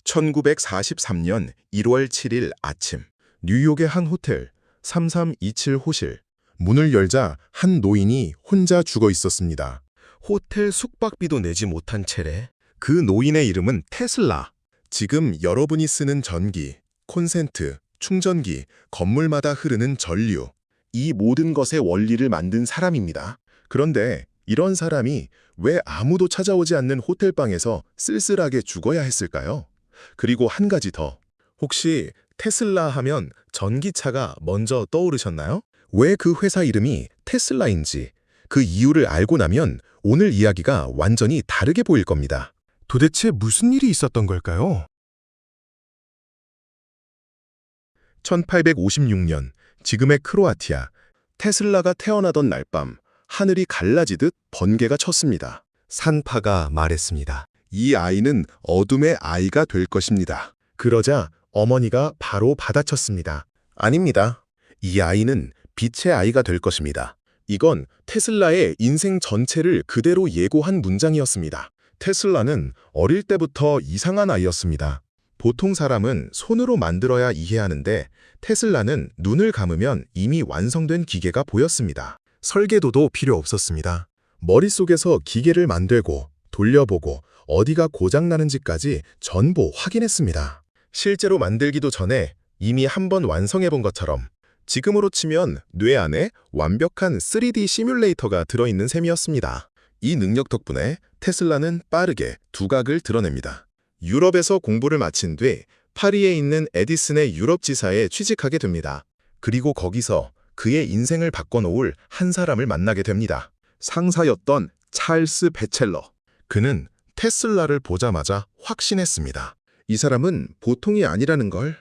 1943년 1월 7일 아침, 뉴욕의 한 호텔 3327 호실. 문을 열자 한 노인이 혼자 죽어 있었습니다. 호텔 숙박비도 내지 못한 채래. 그 노인의 이름은 테슬라. 지금 여러분이 쓰는 전기, 콘센트, 충전기, 건물마다 흐르는 전류, 이 모든 것의 원리를 만든 사람입니다. 그런데 이런 사람이 왜 아무도 찾아오지 않는 호텔방에서 쓸쓸하게 죽어야 했을까요? 그리고 한 가지 더. 혹시 테슬라 하면 전기차가 먼저 떠오르셨나요? 왜 그 회사 이름이 테슬라인지, 그 이유를 알고 나면 오늘 이야기가 완전히 다르게 보일 겁니다. 도대체 무슨 일이 있었던 걸까요? 1856년, 지금의 크로아티아. 테슬라가 태어나던 날 밤, 하늘이 갈라지듯 번개가 쳤습니다. 산파가 말했습니다. 이 아이는 어둠의 아이가 될 것입니다. 그러자 어머니가 바로 받아쳤습니다. 아닙니다. 이 아이는 빛의 아이가 될 것입니다. 이건 테슬라의 인생 전체를 그대로 예고한 문장이었습니다. 테슬라는 어릴 때부터 이상한 아이였습니다. 보통 사람은 손으로 만들어야 이해하는데 테슬라는 눈을 감으면 이미 완성된 기계가 보였습니다. 설계도도 필요 없었습니다. 머릿속에서 기계를 만들고 돌려보고 어디가 고장나는지까지 전부 확인했습니다. 실제로 만들기도 전에 이미 한번 완성해본 것처럼 지금으로 치면 뇌 안에 완벽한 3D 시뮬레이터가 들어있는 셈이었습니다. 이 능력 덕분에 테슬라는 빠르게 두각을 드러냅니다. 유럽에서 공부를 마친 뒤 파리에 있는 에디슨의 유럽 지사에 취직하게 됩니다. 그리고 거기서 그의 인생을 바꿔놓을 한 사람을 만나게 됩니다. 상사였던 찰스 배첼러. 그는 테슬라를 보자마자 확신했습니다. 이 사람은 보통이 아니라는 걸.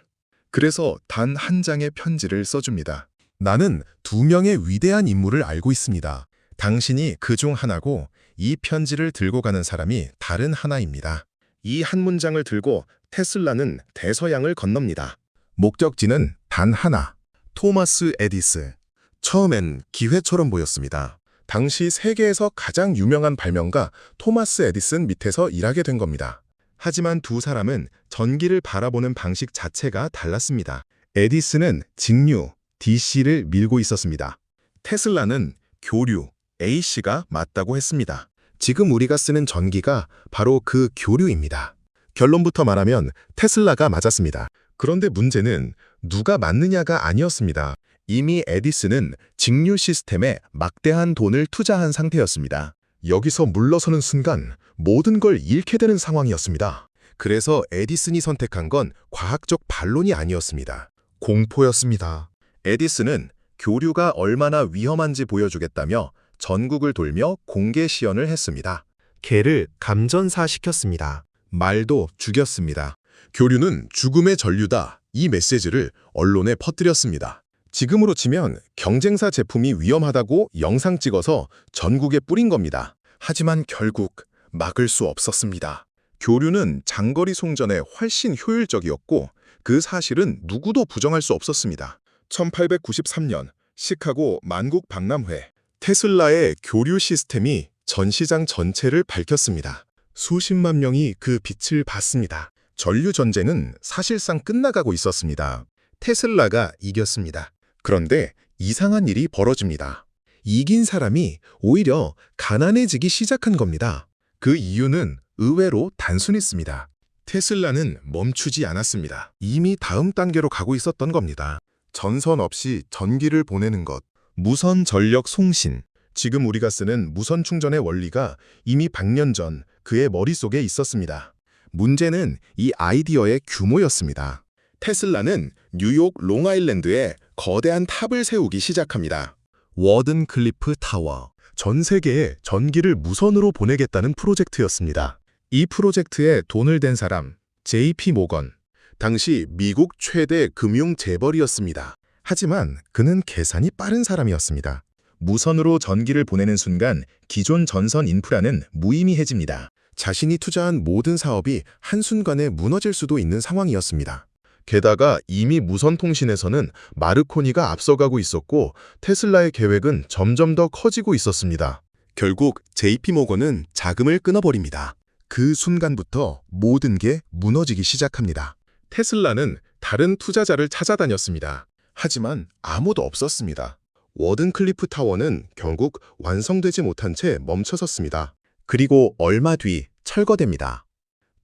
그래서 단 한 장의 편지를 써줍니다. 나는 2명의 위대한 인물을 알고 있습니다. 당신이 그 중 하나고 이 편지를 들고 가는 사람이 다른 하나입니다. 이 한 문장을 들고 테슬라는 대서양을 건넙니다. 목적지는 단 하나, 토마스 에디슨. 처음엔 기회처럼 보였습니다. 당시 세계에서 가장 유명한 발명가 토마스 에디슨 밑에서 일하게 된 겁니다. 하지만 두 사람은 전기를 바라보는 방식 자체가 달랐습니다. 에디슨은 직류, DC를 밀고 있었습니다. 테슬라는 교류, AC가 맞다고 했습니다. 지금 우리가 쓰는 전기가 바로 그 교류입니다. 결론부터 말하면 테슬라가 맞았습니다. 그런데 문제는 누가 맞느냐가 아니었습니다. 이미 에디슨은 직류 시스템에 막대한 돈을 투자한 상태였습니다. 여기서 물러서는 순간 모든 걸 잃게 되는 상황이었습니다. 그래서 에디슨이 선택한 건 과학적 반론이 아니었습니다. 공포였습니다. 에디슨은 교류가 얼마나 위험한지 보여주겠다며 전국을 돌며 공개 시연을 했습니다. 개를 감전사시켰습니다. 말도 죽였습니다. 교류는 죽음의 전류다. 이 메시지를 언론에 퍼뜨렸습니다. 지금으로 치면 경쟁사 제품이 위험하다고 영상 찍어서 전국에 뿌린 겁니다. 하지만 결국 막을 수 없었습니다. 교류는 장거리 송전에 훨씬 효율적이었고 그 사실은 누구도 부정할 수 없었습니다. 1893년 시카고 만국 박람회. 테슬라의 교류 시스템이 전 시장 전체를 밝혔습니다. 수십만 명이 그 빛을 봤습니다. 전류 전쟁은 사실상 끝나가고 있었습니다. 테슬라가 이겼습니다. 그런데 이상한 일이 벌어집니다. 이긴 사람이 오히려 가난해지기 시작한 겁니다. 그 이유는 의외로 단순했습니다. 테슬라는 멈추지 않았습니다. 이미 다음 단계로 가고 있었던 겁니다. 전선 없이 전기를 보내는 것, 무선 전력 송신. 지금 우리가 쓰는 무선 충전의 원리가 이미 100년 전 그의 머릿속에 있었습니다. 문제는 이 아이디어의 규모였습니다. 테슬라는 뉴욕 롱아일랜드에 거대한 탑을 세우기 시작합니다. 워든 클리프 타워. 전 세계에 전기를 무선으로 보내겠다는 프로젝트였습니다. 이 프로젝트에 돈을 댄 사람, JP 모건. 당시 미국 최대 금융 재벌이었습니다. 하지만 그는 계산이 빠른 사람이었습니다. 무선으로 전기를 보내는 순간 기존 전선 인프라는 무의미해집니다. 자신이 투자한 모든 사업이 한순간에 무너질 수도 있는 상황이었습니다. 게다가 이미 무선 통신에서는 마르코니가 앞서가고 있었고 테슬라의 계획은 점점 더 커지고 있었습니다. 결국 JP 모건은 자금을 끊어버립니다. 그 순간부터 모든 게 무너지기 시작합니다. 테슬라는 다른 투자자를 찾아다녔습니다. 하지만 아무도 없었습니다. 워든클리프 타워는 결국 완성되지 못한 채 멈춰섰습니다. 그리고 얼마 뒤 철거됩니다.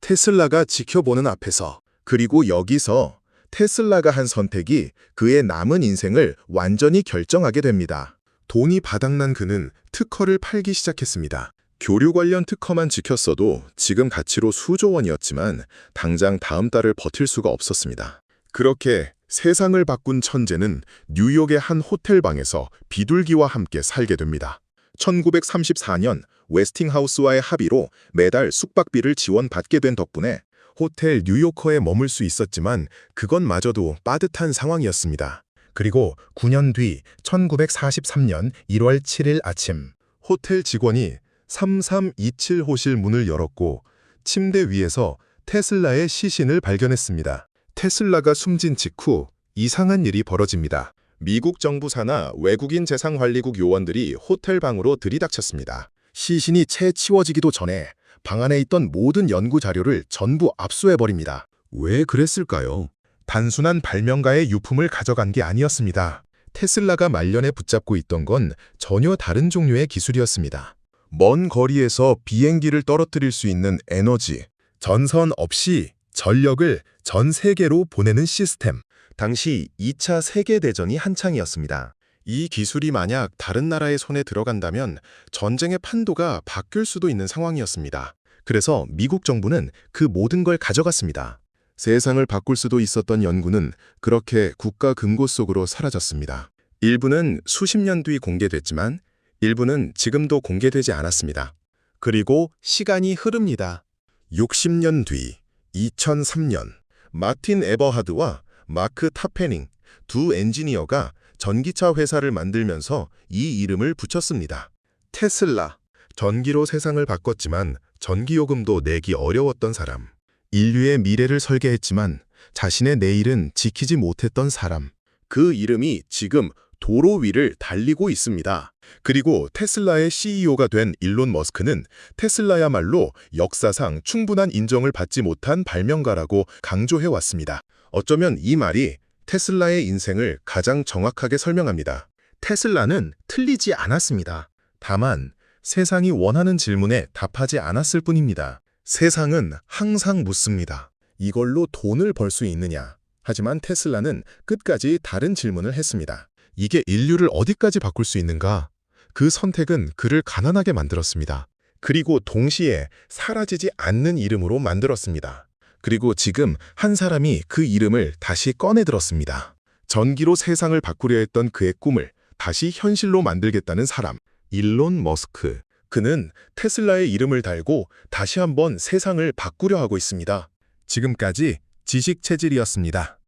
테슬라가 지켜보는 앞에서, 그리고 여기서 테슬라가 한 선택이 그의 남은 인생을 완전히 결정하게 됩니다. 돈이 바닥난 그는 특허를 팔기 시작했습니다. 교류 관련 특허만 지켰어도 지금 가치로 수조 원이었지만 당장 다음 달을 버틸 수가 없었습니다. 그렇게 세상을 바꾼 천재는 뉴욕의 한 호텔 방에서 비둘기와 함께 살게 됩니다. 1934년 웨스팅하우스와의 합의로 매달 숙박비를 지원받게 된 덕분에 호텔 뉴요커에 머물 수 있었지만 그것마저도 빠듯한 상황이었습니다. 그리고 9년 뒤 1943년 1월 7일 아침, 호텔 직원이 3327호실 문을 열었고 침대 위에서 테슬라의 시신을 발견했습니다. 테슬라가 숨진 직후 이상한 일이 벌어집니다. 미국 정부 산하 외국인 재상관리국 요원들이 호텔 방으로 들이닥쳤습니다. 시신이 채 치워지기도 전에 방 안에 있던 모든 연구 자료를 전부 압수해버립니다. 왜 그랬을까요? 단순한 발명가의 유품을 가져간 게 아니었습니다. 테슬라가 말년에 붙잡고 있던 건 전혀 다른 종류의 기술이었습니다. 먼 거리에서 비행기를 떨어뜨릴 수 있는 에너지, 전선 없이 전력을 전 세계로 보내는 시스템. 당시 2차 세계대전이 한창이었습니다. 이 기술이 만약 다른 나라의 손에 들어간다면 전쟁의 판도가 바뀔 수도 있는 상황이었습니다. 그래서 미국 정부는 그 모든 걸 가져갔습니다. 세상을 바꿀 수도 있었던 연구는 그렇게 국가 금고 속으로 사라졌습니다. 일부는 수십 년 뒤 공개됐지만 일부는 지금도 공개되지 않았습니다. 그리고 시간이 흐릅니다. 60년 뒤 2003년 마틴 에버하드와 마크 타페닝 두 엔지니어가 전기차 회사를 만들면서 이 이름을 붙였습니다. 테슬라. 전기로 세상을 바꿨지만 전기요금도 내기 어려웠던 사람. 인류의 미래를 설계했지만 자신의 내일은 지키지 못했던 사람. 그 이름이 지금 도로 위를 달리고 있습니다. 그리고 테슬라의 CEO가 된 일론 머스크는 테슬라야말로 역사상 충분한 인정을 받지 못한 발명가라고 강조해왔습니다. 어쩌면 이 말이 테슬라의 인생을 가장 정확하게 설명합니다. 테슬라는 틀리지 않았습니다. 다만 세상이 원하는 질문에 답하지 않았을 뿐입니다. 세상은 항상 묻습니다. 이걸로 돈을 벌 수 있느냐? 하지만 테슬라는 끝까지 다른 질문을 했습니다. 이게 인류를 어디까지 바꿀 수 있는가? 그 선택은 그를 가난하게 만들었습니다. 그리고 동시에 사라지지 않는 이름으로 만들었습니다. 그리고 지금 한 사람이 그 이름을 다시 꺼내들었습니다. 전기로 세상을 바꾸려 했던 그의 꿈을 다시 현실로 만들겠다는 사람, 일론 머스크. 그는 테슬라의 이름을 달고 다시 한번 세상을 바꾸려 하고 있습니다. 지금까지 지식체질이었습니다.